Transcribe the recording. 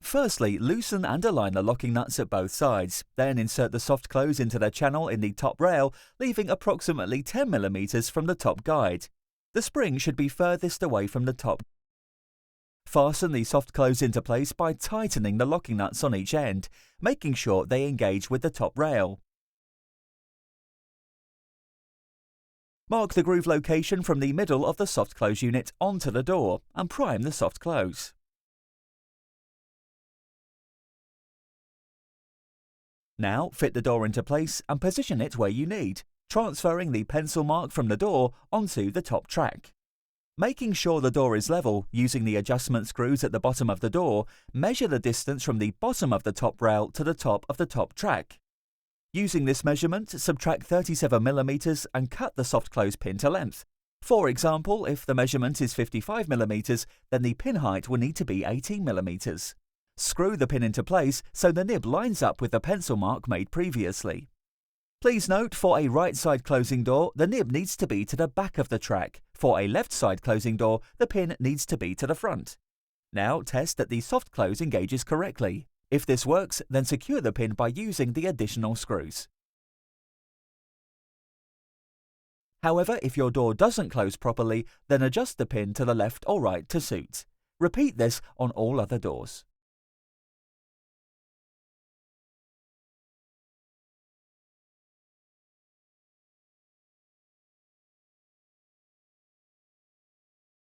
Firstly, loosen and align the locking nuts at both sides, then insert the soft close into the channel in the top rail, leaving approximately 10mm from the top guide. The spring should be furthest away from the top. Fasten the soft close into place by tightening the locking nuts on each end, making sure they engage with the top rail. Mark the groove location from the middle of the soft close unit onto the door and prime the soft close. Now fit the door into place and position it where you need, transferring the pencil mark from the door onto the top track. Making sure the door is level, using the adjustment screws at the bottom of the door, measure the distance from the bottom of the top rail to the top of the top track. Using this measurement, subtract 37mm and cut the soft close pin to length. For example, if the measurement is 55mm, then the pin height will need to be 18mm. Screw the pin into place so the nib lines up with the pencil mark made previously. Please note, for a right side closing door, the nib needs to be to the back of the track. For a left side closing door, the pin needs to be to the front. Now test that the soft close engages correctly. If this works, then secure the pin by using the additional screws. However, if your door doesn't close properly, then adjust the pin to the left or right to suit. Repeat this on all other doors.